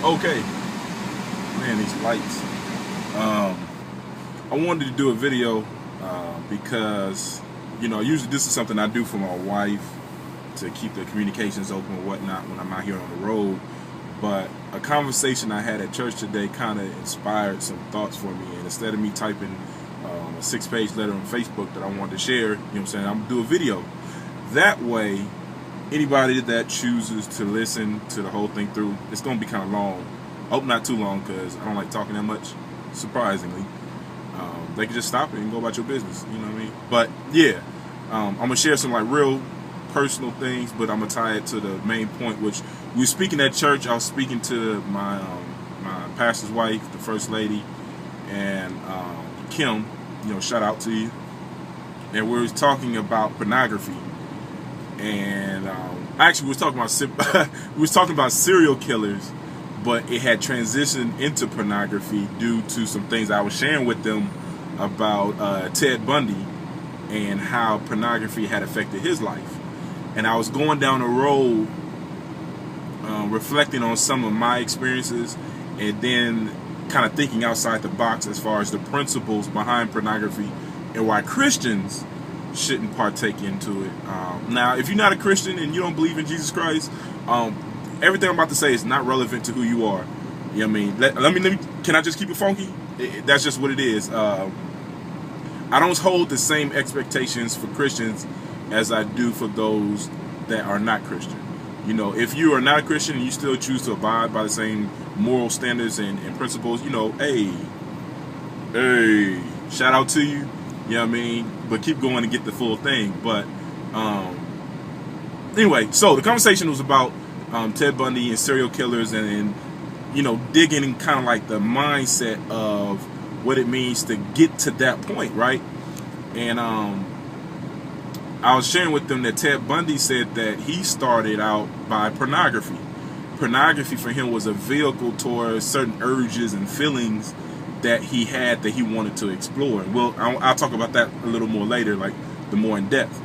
Okay, man, these lights. Um, I wanted to do a video because, usually this is something I do for my wife to keep the communications open and whatnot when I'm out here on the road. But a conversation I had at church today kind of inspired some thoughts for me. And instead of me typing a 6-page letter on Facebook that I wanted to share, I'm going to do a video. That way, anybody that chooses to listen to the whole thing through, it's going to be kind of long. Hope not too long because I don't like talking that much, surprisingly. They can just stop it and go about your business, you know what I mean? But yeah, I'm going to share some like real personal things, but I'm going to tie it to the main point, which we were speaking at church. I was speaking to my pastor's wife, the first lady, and Kim, shout out to you. And we were talking about pornography. And actually, we was talking about serial killers, but it had transitioned into pornography due to some things I was sharing with them about Ted Bundy and how pornography had affected his life. And I was going down the road reflecting on some of my experiences and then kind of thinking outside the box as far as the principles behind pornography and why Christians shouldn't partake into it. Now, if you're not a Christian and you don't believe in Jesus Christ, everything I'm about to say is not relevant to who you are. You know what I mean? Let me. Can I just keep it funky? That's just what it is. I don't hold the same expectations for Christians as I do for those that are not Christian. If you are not a Christian and you still choose to abide by the same moral standards and principles, hey, shout out to you. You know what I mean? But keep going and get the full thing. But anyway, so the conversation was about Ted Bundy and serial killers and digging in kind of like the mindset of what it means to get to that point, right? And I was sharing with them that Ted Bundy said that he started out by pornography. Pornography for him was a vehicle towards certain urges and feelings that he had that he wanted to explore. Well, I'll talk about that a little more later, like the more in depth.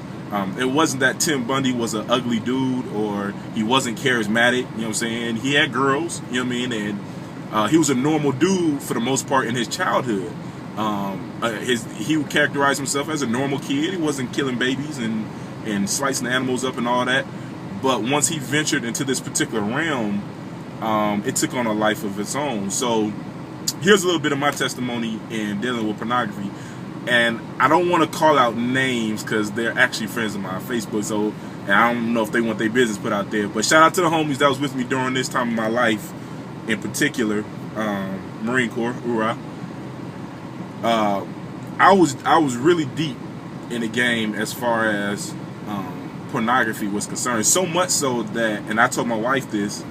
It wasn't that Tim Bundy was an ugly dude or he wasn't charismatic, you know what I'm saying? He had girls, you know what I mean? And he was a normal dude for the most part in his childhood. He would characterize himself as a normal kid. He wasn't killing babies and slicing animals up and all that. But once he ventured into this particular realm, it took on a life of its own. So here's a little bit of my testimony in dealing with pornography. And I don't want to call out names because they're actually friends of mine on Facebook. So and I don't know if they want their business put out there. But shout out to the homies that was with me during this time of my life, in particular, Marine Corps, hoorah. I was really deep in the game as far as pornography was concerned. So much so that, and I told my wife this,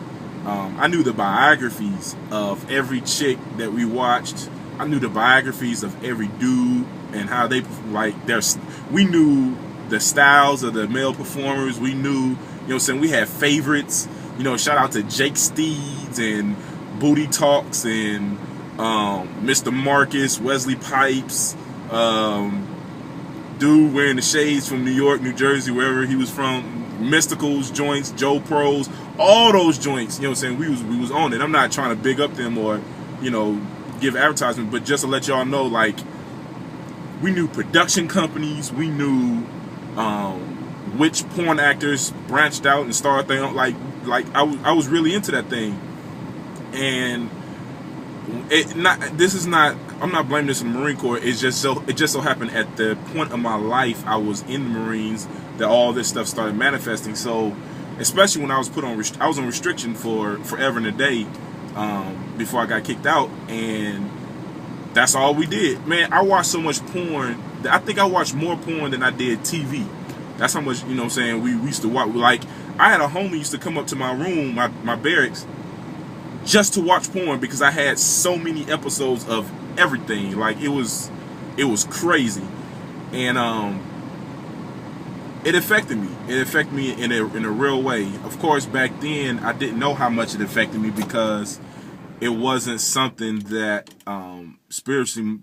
I knew the biographies of every chick that we watched. I knew the biographies of every dude and how they we knew the styles of the male performers. We knew, we had favorites. Shout out to Jake Steeds and Booty Talks and Mr. Marcus, Wesley Pipes, dude wearing the shades from New York, New Jersey, wherever he was from, Mysticals joints, Joe Pros, all those joints, we was on it. I'm not trying to big up them or, give advertisement, but just to let y'all know, like, we knew production companies, we knew which porn actors branched out and started thing like I was really into that thing. And I'm not blaming this on the Marine Corps. It just so happened at the point of my life I was in the Marines that all this stuff started manifesting. So especially when I was I was on restriction for forever and a day before I got kicked out, and that's all we did. Man, I watched so much porn. I think I watched more porn than I did TV. That's how much, we used to watch. Like, I had a homie used to come up to my room, my barracks, just to watch porn because I had so many episodes of everything. Like, it was crazy. And it affected me. It affected me in a real way. Of course, back then I didn't know how much it affected me because it wasn't something that spiritually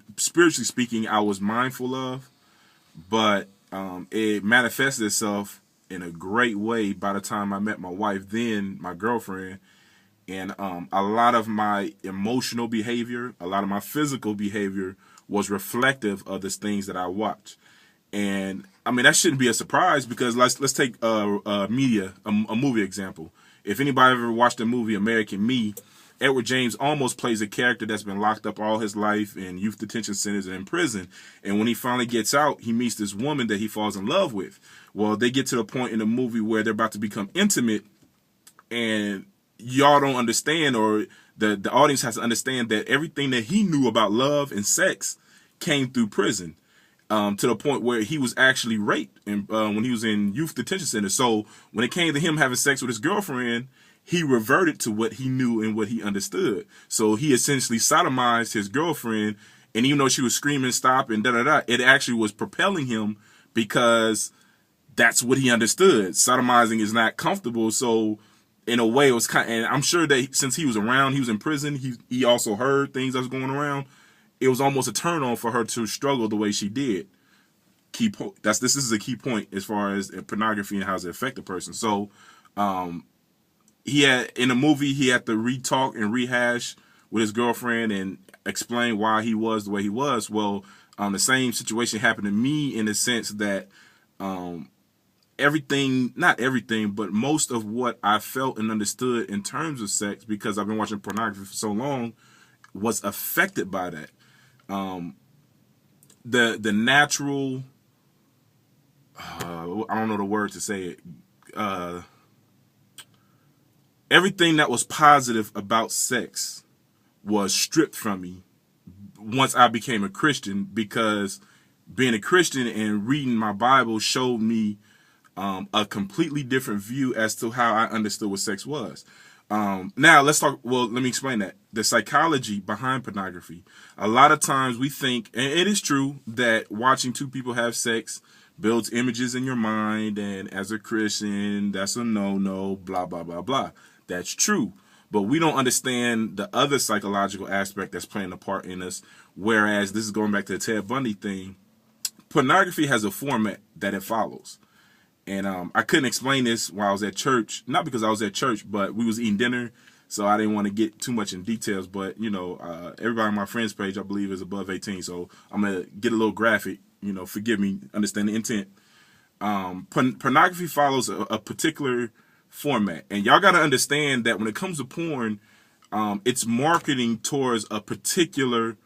speaking I was mindful of, but it manifested itself in a great way by the time I met my wife, then my girlfriend. And a lot of my emotional behavior, a lot of my physical behavior was reflective of the things that I watch. And I mean, that shouldn't be a surprise, because let's take a movie example. If anybody ever watched the movie American Me, Edward James Olmos plays a character that's been locked up all his life in youth detention centers and in prison. And when he finally gets out, he meets this woman that he falls in love with. Well, they get to the point in the movie where they're about to become intimate, and y'all don't understand, or the audience has to understand, that everything that he knew about love and sex came through prison. To the point where he was actually raped when he was in youth detention center. So when it came to him having sex with his girlfriend, he reverted to what he knew and what he understood. So he essentially sodomized his girlfriend, and even though she was screaming stop and da-da-da, it actually was propelling him, because that's what he understood. Sodomizing is not comfortable. So in a way, it was and I'm sure that since he was around, he was in prison, he also heard things that was going around. It was almost a turn on for her to struggle the way she did. This is a key point as far as pornography and how it affect a person. So, in the movie, he had to re-talk and rehash with his girlfriend and explain why he was the way he was. Well, the same situation happened to me, in the sense that not everything, but most of what I felt and understood in terms of sex, because I've been watching pornography for so long, was affected by that. The natural, I don't know the word to say it, everything that was positive about sex was stripped from me once I became a Christian, because being a Christian and reading my Bible showed me a completely different view as to how I understood what sex was. Now let's talk. Well, let me explain that. The psychology behind pornography. A lot of times we think, and it is true, that watching two people have sex builds images in your mind, and as a Christian, that's a no-no, blah, blah, blah, blah. That's true. But we don't understand the other psychological aspect that's playing a part in us. Whereas, this is going back to the Ted Bundy thing, pornography has a format that it follows. And I couldn't explain this while I was at church. Not because I was at church, but we was eating dinner, so I didn't want to get too much in details. But, everybody on my friends page, I believe, is above 18. So I'm going to get a little graphic. Forgive me, understand the intent. Pornography follows a particular format. And y'all got to understand that when it comes to porn, it's marketing towards a particular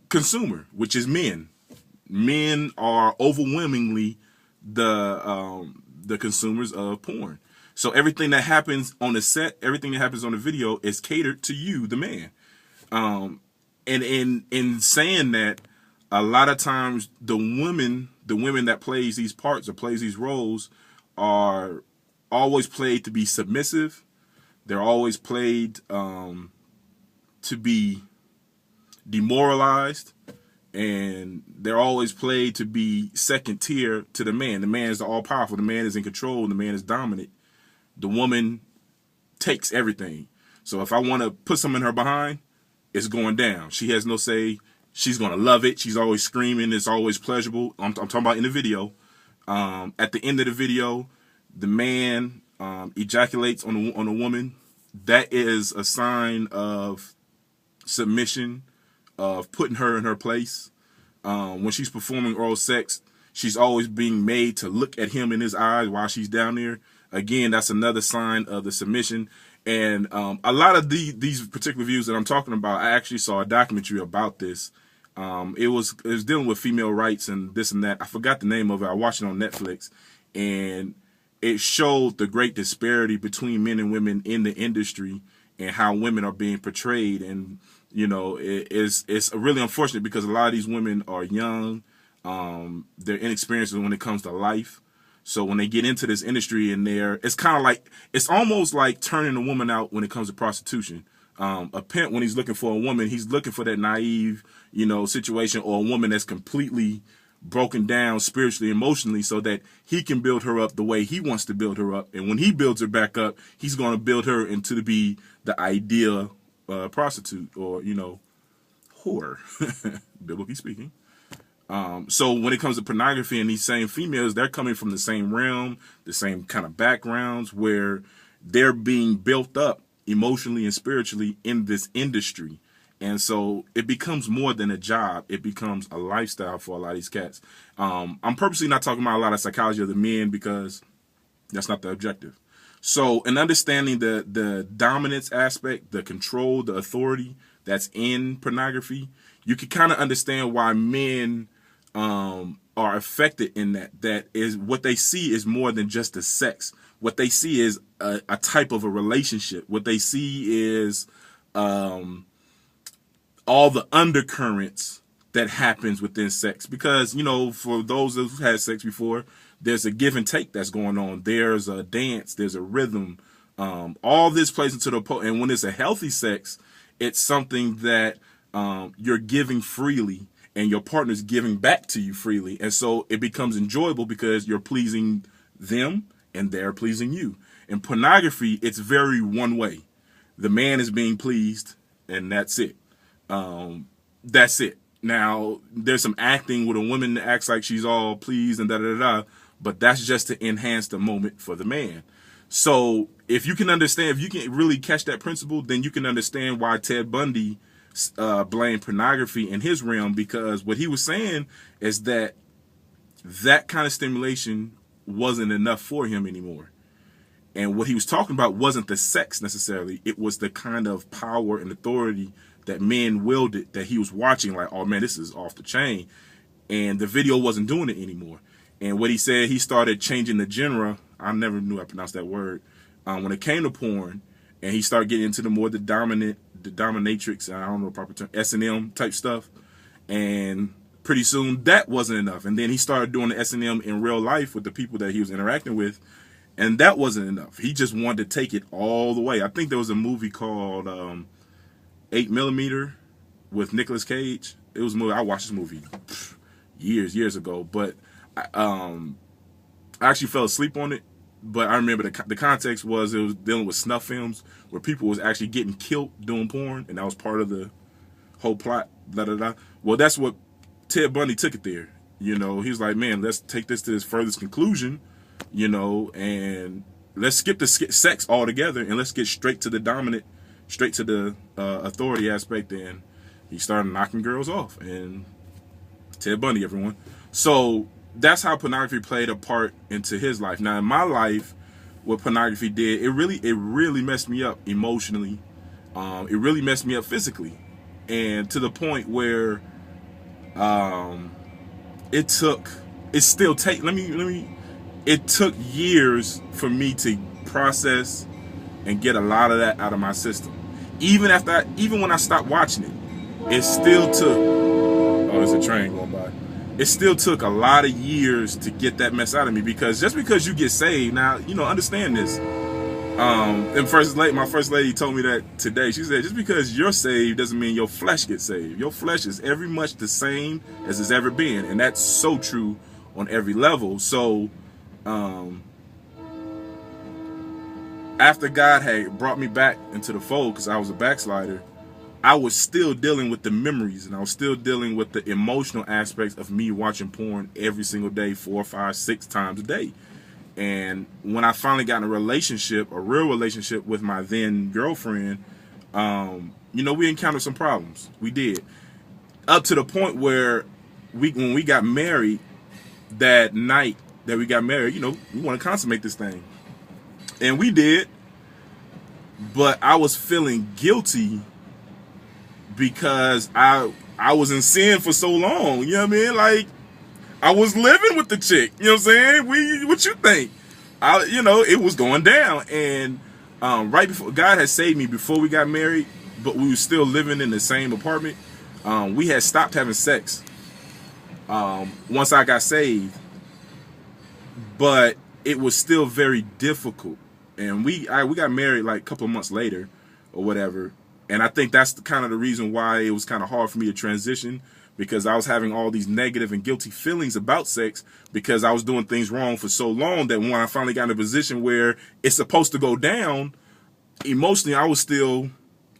consumer, which is men. Men are overwhelmingly the consumers of porn. So everything that happens on the set, everything that happens on the video is catered to you, the man. And in saying that, a lot of times the women that plays these parts or plays these roles are always played to be submissive. They're always played to be demoralized. And they're always played to be second tier to the man. The man is the all-powerful. The man is in control. The man is dominant. The woman takes everything. So if I want to put something in her behind, it's going down. She has no say. She's going to love it. She's always screaming. It's always pleasurable. I'm talking about in the video. At the end of the video, the man ejaculates on a woman. That is a sign of submission, of putting her in her place. When she's performing oral sex, she's always being made to look at him in his eyes while she's down there. Again, that's another sign of the submission. And a lot of these particular views that I'm talking about, I actually saw a documentary about this. It was dealing with female rights and this and that. I forgot the name of it. I watched it on Netflix, and it showed the great disparity between men and women in the industry and how women are being portrayed. And it's really unfortunate, because a lot of these women are young. They're inexperienced when it comes to life. So when they get into this industry, and it's almost like turning a woman out when it comes to prostitution. A pimp, when he's looking for a woman, he's looking for that naive, situation, or a woman that's completely broken down spiritually, emotionally, so that he can build her up the way he wants to build her up. And when he builds her back up, he's going to build her into be the ideal prostitute, or whore, biblically speaking. So when it comes to pornography and these same females, they're coming from the same realm, the same kind of backgrounds, where they're being built up emotionally and spiritually in this industry. And so it becomes more than a job. It becomes a lifestyle for a lot of these cats. I'm purposely not talking about a lot of psychology of the men because that's not the objective. So in understanding the dominance aspect, the control, the authority that's in pornography, you can kind of understand why men are affected in that. That is what they see is more than just the sex. What they see is a type of a relationship. What they see is all the undercurrents that happens within sex. Because, you know, for those who've had sex before, there's a give and take that's going on. There's a dance. There's a rhythm. All this plays into the and when it's a healthy sex, it's something that you're giving freely and your partner's giving back to you freely. And so it becomes enjoyable because you're pleasing them and they're pleasing you. In pornography, it's very one way. The man is being pleased and that's it. That's it. Now, there's some acting with a woman that acts like she's all pleased and da-da-da-da, but that's just to enhance the moment for the man. So if you can understand, if you can really catch that principle, then you can understand why Ted Bundy blamed pornography in his realm, because what he was saying is that that kind of stimulation wasn't enough for him anymore. And what he was talking about wasn't the sex necessarily. It was the kind of power and authority that men wielded that he was watching like, oh man, this is off the chain. And the video wasn't doing it anymore. And what he said, he started changing the genre. I never knew I pronounced that word. When it came to porn, and he started getting into the dominatrix, I don't know the proper term, S&M type stuff. And pretty soon that wasn't enough. And then he started doing the S&M in real life with the people that he was interacting with. And that wasn't enough. He just wanted to take it all the way. I think there was a movie called 8mm with Nicolas Cage. It was a movie. I watched this movie years ago, but I actually fell asleep on it. But I remember the context was it was dealing with snuff films where people was actually getting killed doing porn, and that was part of the whole plot. Well, that's what Ted Bundy took it there. You know, he was like, man, let's take this to its furthest conclusion. You know, and let's skip the sex altogether and let's get straight to the dominant, straight to the authority aspect. And he started knocking girls off. And Ted Bundy, everyone. So that's how pornography played a part into his life. Now, in my life, what pornography did, it really messed me up emotionally. It really messed me up physically, and to the point where it took years for me to process and get a lot of that out of my system. Even when I stopped watching it, it still took, oh, there's a train going by. It still took a lot of years to get that mess out of me, because just because you get saved, now, you know, understand this. And my first lady told me that today. She said, just because you're saved doesn't mean your flesh gets saved. Your flesh is every much the same as it's ever been. And that's so true on every level. So, after God had brought me back into the fold, because I was a backslider, I was still dealing with the memories, and I was still dealing with the emotional aspects of me watching porn every single day, 4, 5, 6 times a day. And when I finally got in a real relationship with my then girlfriend, you know, we encountered some problems. We did. Up to the point where when we got married, that night that we got married, you know, we want to consummate this thing. And we did. But I was feeling guilty because I was in sin for so long. You know what I mean? Like, I was living with the chick. You know what I'm saying? What you think? You know, it was going down. And right before, God had saved me before we got married, but we were still living in the same apartment. We had stopped having sex once I got saved, but it was still very difficult. And we got married like a couple of months later or whatever. And I think that's kind of the reason why it was kind of hard for me to transition, because I was having all these negative and guilty feelings about sex because I was doing things wrong for so long that when I finally got in a position where it's supposed to go down, emotionally, I was still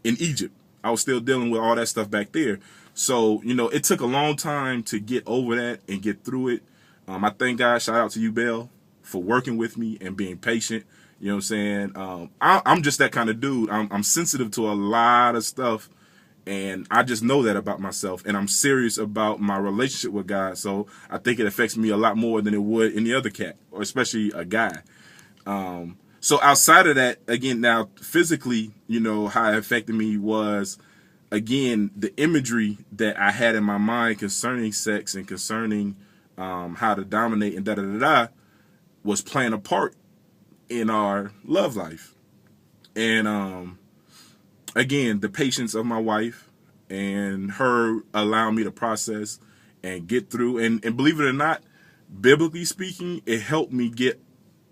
in Egypt. I was still dealing with all that stuff back there. So, you know, it took a long time to get over that and get through it. I thank God, shout out to you, Belle, for working with me and being patient. You know what I'm saying? I'm just that kind of dude. I'm sensitive to a lot of stuff, and I just know that about myself, and I'm serious about my relationship with God. So I think it affects me a lot more than it would any other cat, or especially a guy. So outside of that, again, now physically, you know, how it affected me was, again, the imagery that I had in my mind concerning sex and concerning how to dominate and da-da-da-da was playing a part in our love life. And again, the patience of my wife and her allowing me to process and get through. And believe it or not, biblically speaking, it helped me get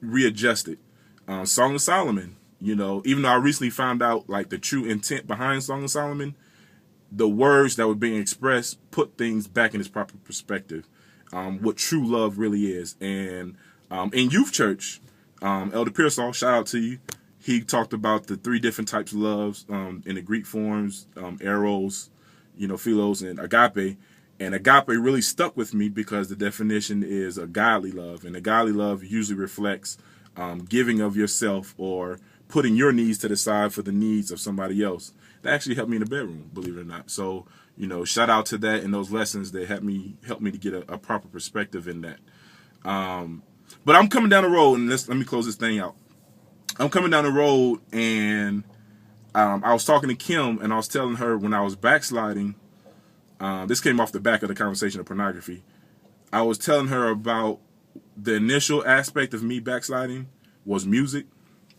readjusted. Song of Solomon, you know, even though I recently found out like the true intent behind Song of Solomon, the words that were being expressed put things back in its proper perspective. What true love really is. And in youth church, Elder Pearsall, shout out to you. He talked about the 3 different types of loves in the Greek forms, eros, you know, philos, and agape. And agape really stuck with me because the definition is a godly love. And a godly love usually reflects giving of yourself or putting your needs to the side for the needs of somebody else. That actually helped me in the bedroom, believe it or not. So, you know, shout out to that and those lessons that helped me to get a proper perspective in that. But I'm coming down the road, and let me close this thing out. I'm coming down the road, and I was talking to Kim, and I was telling her when I was backsliding, this came off the back of the conversation of pornography. I was telling her about the initial aspect of me backsliding was music,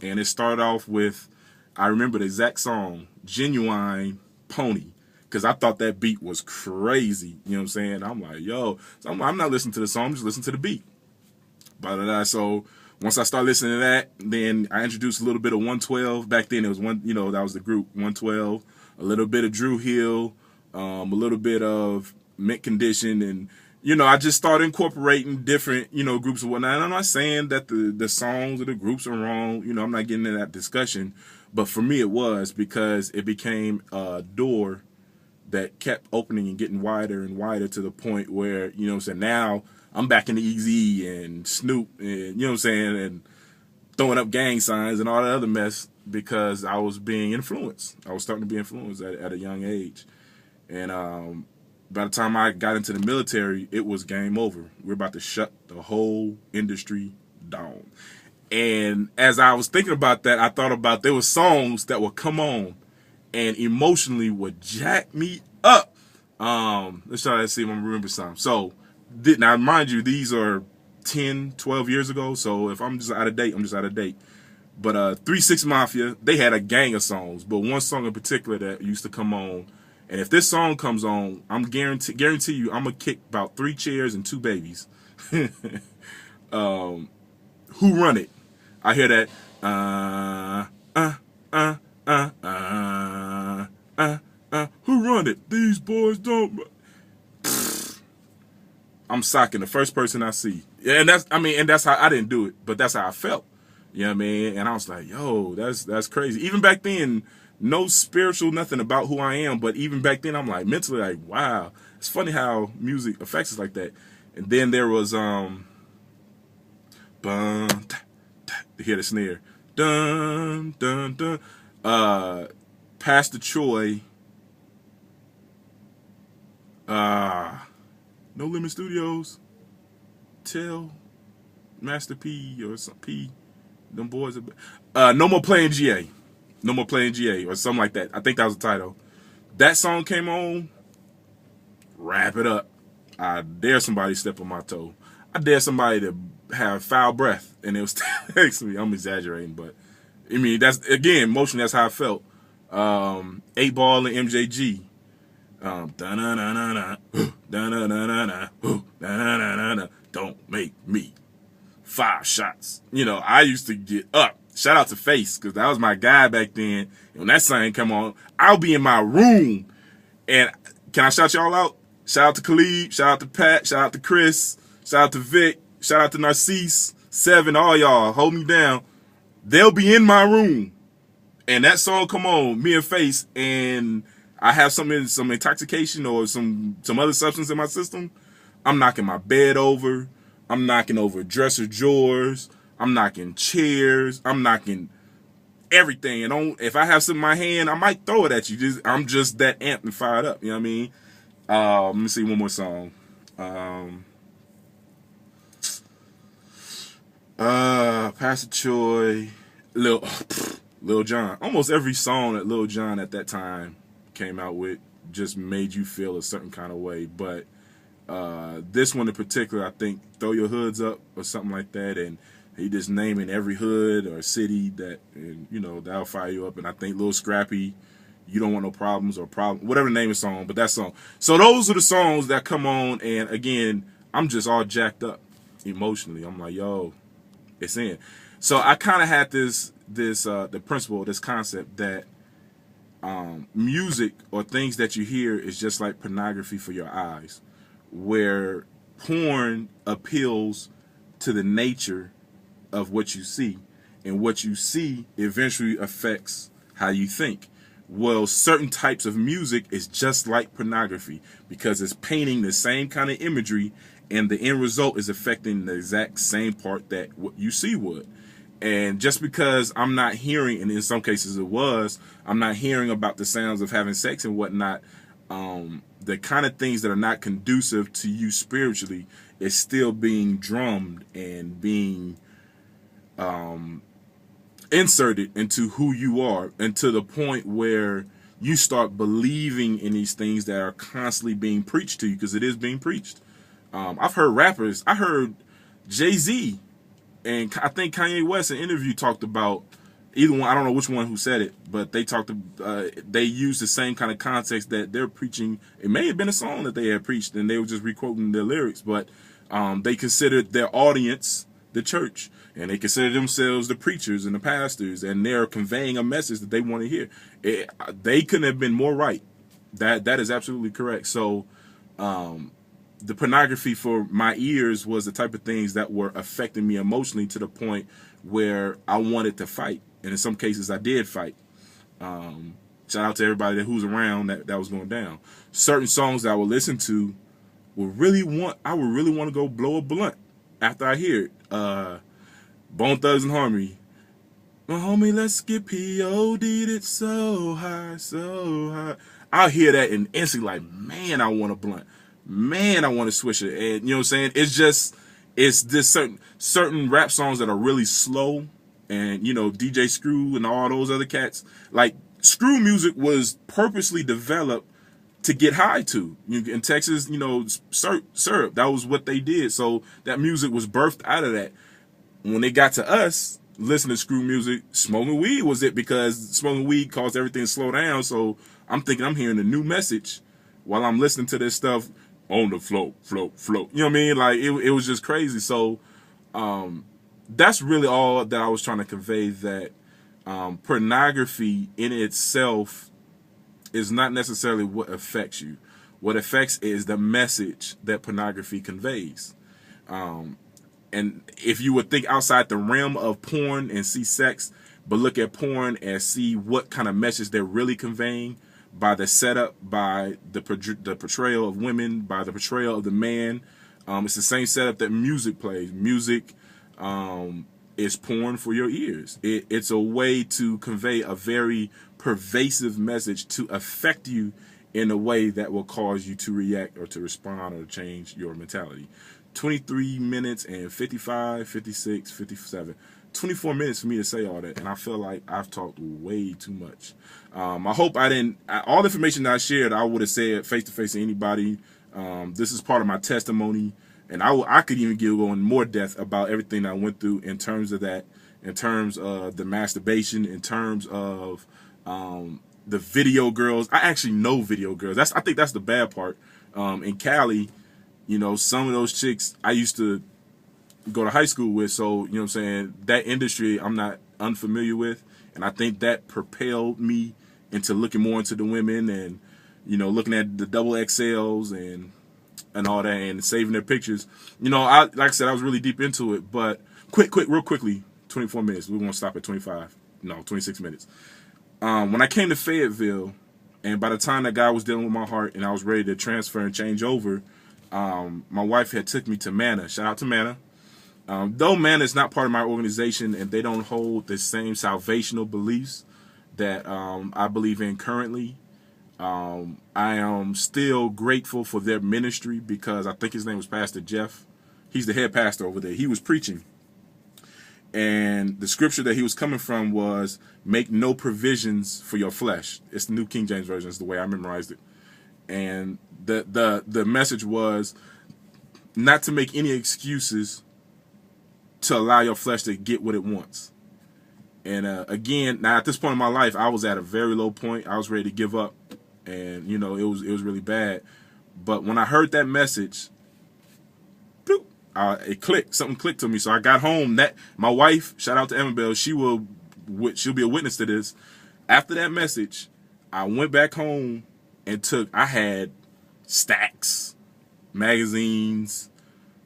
and it started off with, I remember the exact song, Genuine Pony, because I thought that beat was crazy. You know what I'm saying? I'm like, yo, so I'm not listening to the song, I'm just listening to the beat. So once I started listening to that, then I introduced a little bit of 112. Back then it was one, you know, that was the group 112, a little bit of Drew Hill, a little bit of Mint Condition, and you know, I just started incorporating different, you know, groups and whatnot. And I'm not saying that the songs or the groups are wrong. You know, I'm not getting into that discussion. But for me, it was because it became a door that kept opening and getting wider and wider to the point where, you know what I'm saying, now I'm back into Easy and Snoop and, you know what I'm saying, and throwing up gang signs and all that other mess because I was being influenced. I was starting to be influenced at a young age. And by the time I got into the military, it was game over. We're about to shut the whole industry down. And as I was thinking about that, I thought about there were songs that would come on and emotionally would jack me up. Let's try to see if I remember some. So, now mind you, these are 10, 12 years ago. So if I'm just out of date, I'm just out of date. But 3 6 Mafia, they had a gang of songs, but one song in particular that used to come on. And if this song comes on, I'm guarantee you, I'm gonna kick about 3 chairs and 2 babies. Who Run It? I hear that. Who run it? These boys don't. I'm socking the first person I see. Yeah, and that's how I didn't do it, but that's how I felt. You know what I mean? And I was like, yo, that's crazy. Even back then, no spiritual nothing about who I am, but even back then I'm like mentally like, wow. It's funny how music affects us like that. And then there was bum, to hear the snare. Dun dun dun. Pastor Troy. No Limit Studios. Tell Master P or some P. Them boys are No More Playing GA. No More Playing GA or something like that. I think that was the title. That song came on. Wrap it up. I dare somebody step on my toe. I dare somebody to have foul breath, and it was next to me. I'm exaggerating, but I mean that's again emotionally. That's how I felt. 8 Ball and MJG. Don't make me. 5 shots. You know, I used to get up. Shout out to Face, because that was my guy back then. And when that song come on, I'll be in my room. And can I shout y'all out? Shout out to Khalid, shout out to Pat, shout out to Chris, shout out to Vic, shout out to Narcisse, 7, all y'all, hold me down. They'll be in my room. And that song come on, me and Face, and I have some intoxication or some other substance in my system. I'm knocking my bed over. I'm knocking over dresser drawers. I'm knocking chairs. I'm knocking everything. And if I have something in my hand, I might throw it at you. I'm just that amped and fired up. You know what I mean? Let me see one more song. Pastor Troy, Lil Jon. Almost every song that Lil Jon at that time came out with just made you feel a certain kind of way. But this one in particular, I think, Throw Your Hoods Up or something like that, and he just naming every hood or city that, and you know, that'll fire you up. And I think Lil Scrappy, You Don't Want No Problems, or whatever the name of the song, but that song. So those are the songs that come on, and again, I'm just all jacked up emotionally. I'm like, yo, it's in. So I kind of had the principle, this concept that music or things that you hear is just like pornography for your eyes, where porn appeals to the nature of what you see, and what you see eventually affects how you think. Well, certain types of music is just like pornography because it's painting the same kind of imagery, and the end result is affecting the exact same part that what you see would. And just because I'm not hearing, and in some cases I'm not hearing about the sounds of having sex and whatnot, the kind of things that are not conducive to you spiritually is still being drummed and being inserted into who you are, and to the point where you start believing in these things that are constantly being preached to you, because it is being preached. I've heard rappers, I heard Jay-Z and I think Kanye West in an interview talked about, either one, I don't know which one who said it, but they used the same kind of context that they're preaching. It may have been a song that they had preached and they were just requoting their lyrics, but they considered their audience the church, and they consider themselves the preachers and the pastors, and they're conveying a message that they want to hear. They couldn't have been more right. That is absolutely correct. So the pornography for my ears was the type of things that were affecting me emotionally, to the point where I wanted to fight, and in some cases I did fight. Shout out to everybody who's around that was going down. Certain songs that I would listen to I would really want to go blow a blunt after I hear it. Bone Thugs and Harmony. My homie, let's get POD'd it so high, so high. I'll hear that and instantly like, man, I want a blunt. Man, I want to switch it. And you know what I'm saying? It's this certain rap songs that are really slow. And, you know, DJ Screw and all those other cats. Like, Screw music was purposely developed to get high to. In Texas, you know, syrup, that was what they did. So that music was birthed out of that. When they got to us, listening to Screw music, smoking weed was it, because smoking weed caused everything to slow down. So I'm thinking I'm hearing a new message while I'm listening to this stuff on the float. You know what I mean? Like, it was just crazy. So that's really all that I was trying to convey, that pornography in itself is not necessarily what affects you. What affects is the message that pornography conveys. And if you would think outside the realm of porn and see sex, but look at porn and see what kind of message they're really conveying by the setup, by the portrayal of women, by the portrayal of the man. It's the same setup that music plays. Music is porn for your ears. It's a way to convey a very pervasive message to affect you in a way that will cause you to react or to respond or to change your mentality. 23 minutes and 55, 56, 57. 24 minutes for me to say all that, and I feel like I've talked way too much. I hope I didn't. All the information that I shared, I would have said face to face to anybody. This is part of my testimony, and I could even go in more depth about everything I went through in terms of that, in terms of the masturbation, in terms of the video girls. I actually know video girls. I think that's the bad part. In Cali, you know, some of those chicks I used to go to high school with, so, you know what I'm saying, that industry I'm not unfamiliar with, and I think that propelled me into looking more into the women, and, you know, looking at the double XLs and all that, and saving their pictures. You know, like I said, I was really deep into it, but real quickly, 24 minutes. We're going to stop at 26 minutes. When I came to Fayetteville, and by the time that guy was dealing with my heart and I was ready to transfer and change over, my wife had took me to Manna. Shout out to Manna. Though man is not part of my organization and they don't hold the same salvational beliefs that I believe in currently, I am still grateful for their ministry, because I think his name was Pastor Jeff. He's the head pastor over there. He was preaching, and the scripture that he was coming from was, make no provisions for your flesh. It's the New King James Version, is the way I memorized it. And the message was not to make any excuses to allow your flesh to get what it wants. And again, now at this point in my life, I was at a very low point. I was ready to give up, and it was really bad. But when I heard that message, bloop, it clicked. Something clicked to me. So I got home. That my wife, shout out to Emma Bell, she'll be a witness to this. After that message, I went back home and I had stacks, magazines.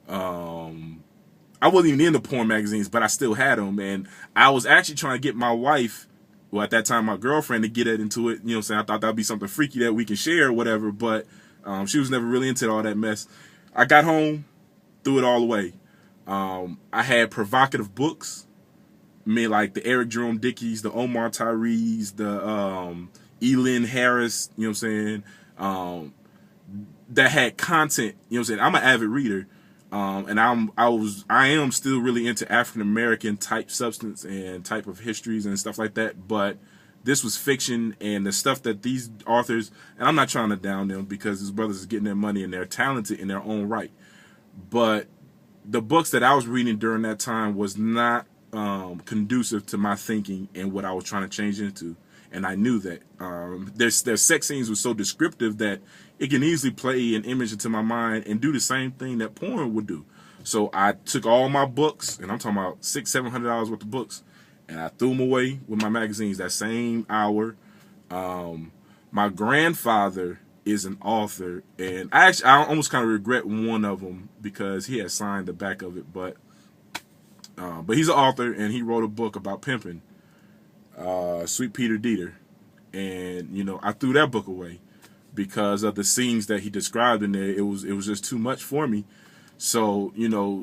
I wasn't even into porn magazines, but I still had them. And I was actually trying to get my wife, well, at that time, my girlfriend, to get into it. You know what I'm saying? I thought that'd be something freaky that we can share or whatever. But she was never really into all that mess. I got home, threw it all away. I had provocative books. Like the Eric Jerome Dickeys, the Omar Tyrese, the Elin Harris, you know what I'm saying? That had content, you know what I'm saying? I'm an avid reader. And I am still really into African American type substance and type of histories and stuff like that. But this was fiction, and the stuff that these authors, and I'm not trying to down them, because these brothers are getting their money and they're talented in their own right. But the books that I was reading during that time was not conducive to my thinking and what I was trying to change into. And I knew that their sex scenes were so descriptive that it can easily play an image into my mind and do the same thing that porn would do. So I took all my books, and I'm talking about $600-700 worth of books, and I threw them away with my magazines that same hour. My grandfather is an author, and I almost kind of regret one of them because he had signed the back of it, but he's an author, and he wrote a book about pimping. Sweet Peter Dieter, and I threw that book away because of the scenes that he described in there. It was just too much for me. So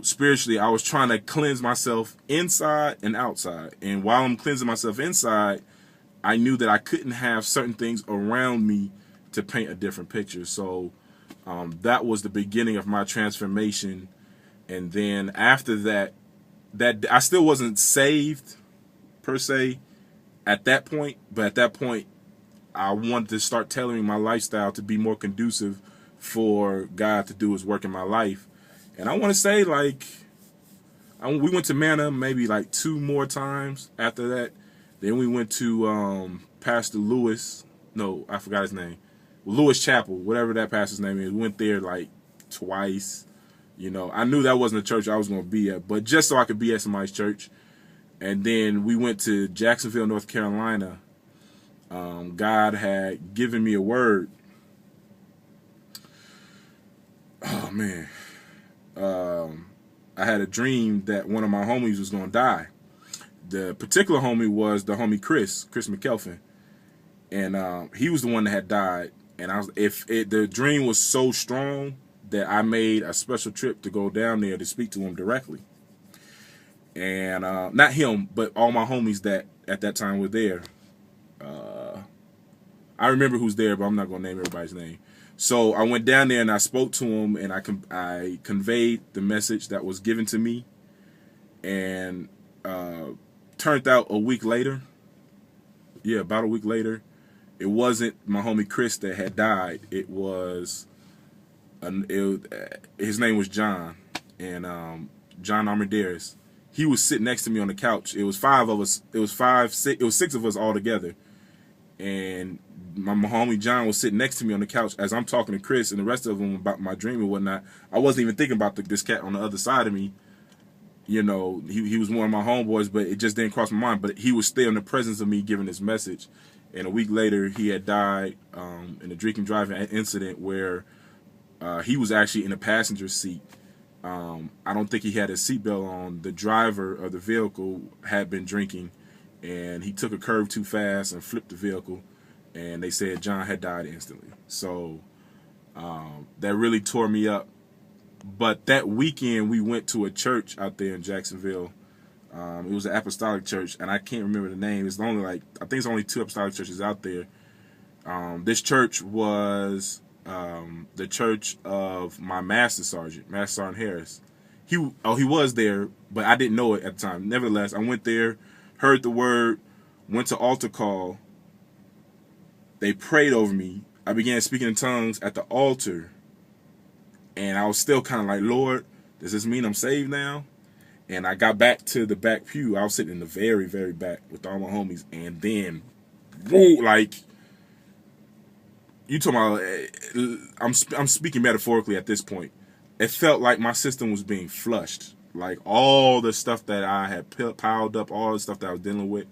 spiritually, I was trying to cleanse myself inside and outside, and while I'm cleansing myself inside, I knew that I couldn't have certain things around me to paint a different picture. So that was the beginning of my transformation. And then after that I still wasn't saved per se at that point, but at that point I wanted to start tailoring my lifestyle to be more conducive for God to do his work in my life. And I want to say, we went to Manna maybe 2 more times after that. Then we went to Pastor Lewis. No, I forgot his name. Lewis Chapel, whatever that pastor's name is. We went there twice. I knew that wasn't a church I was going to be at, but just so I could be at somebody's church. And then we went to Jacksonville, North Carolina. God had given me a word. Oh, man. I had a dream that one of my homies was going to die. The particular homie was the homie Chris McKelvin. And he was the one that had died. And the dream was so strong that I made a special trip to go down there to speak to him directly. And not him, but all my homies that at that time were there. I remember who's there, but I'm not going to name everybody's name. So I went down there and I spoke to him, and I conveyed the message that was given to me. And turned out about a week later, it wasn't my homie Chris that had died. It was, his name was John, and John Armendariz. He was sitting next to me on the couch. It was 5 of us. It was 6 of us all together. And my homie John was sitting next to me on the couch as I'm talking to Chris and the rest of them about my dream and whatnot. I wasn't even thinking about this cat on the other side of me. He was one of my homeboys, but it just didn't cross my mind. But he was still in the presence of me giving this message. And a week later, he had died in a drinking driving incident where he was actually in the passenger seat. I don't think he had his seatbelt on. The driver of the vehicle had been drinking, and he took a curve too fast and flipped the vehicle, and they said John had died instantly. So that really tore me up But that weekend we went to a church out there in Jacksonville. It was an apostolic church, and I can't remember the name. It's only I think it's only 2 apostolic churches out there. This church was the church of my Master Sergeant Harris. He was there, but I didn't know it at the time. Nevertheless, I went there, heard the word, went to altar call. They prayed over me. I began speaking in tongues at the altar, and I was still kind of like, Lord, does this mean I'm saved now? And I got back to the back pew. I was sitting in the very, very back with all my homies, and then, whoa, like, you talking about, I'm speaking metaphorically at this point. It felt like my system was being flushed. Like all the stuff that I had piled up, all the stuff that I was dealing with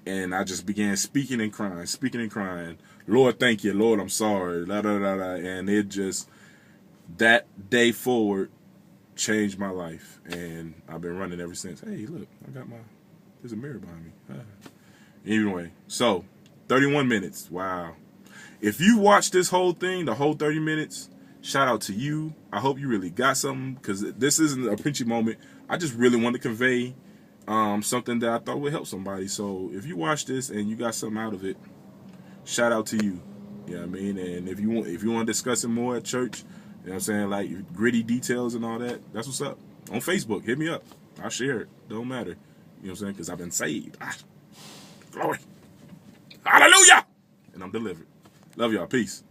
and I just began speaking and crying. Lord, thank you. Lord, I'm sorry. La, da, da, da. And it just, that day forward, changed my life. And I've been running ever since. Hey, look, there's a mirror behind me. Anyway, so 31 minutes. Wow. If you watch this whole thing, the whole 30 minutes, shout out to you. I hope you really got something, because this isn't a preachy moment. I just really want to convey something that I thought would help somebody. So if you watch this and you got something out of it, shout out to you. You know what I mean? And if you want to discuss it more at church, you know what I'm saying, like gritty details and all that, that's what's up. On Facebook, hit me up. I'll share it. Don't matter. You know what I'm saying? Because I've been saved. Glory. Hallelujah. And I'm delivered. Love y'all. Peace.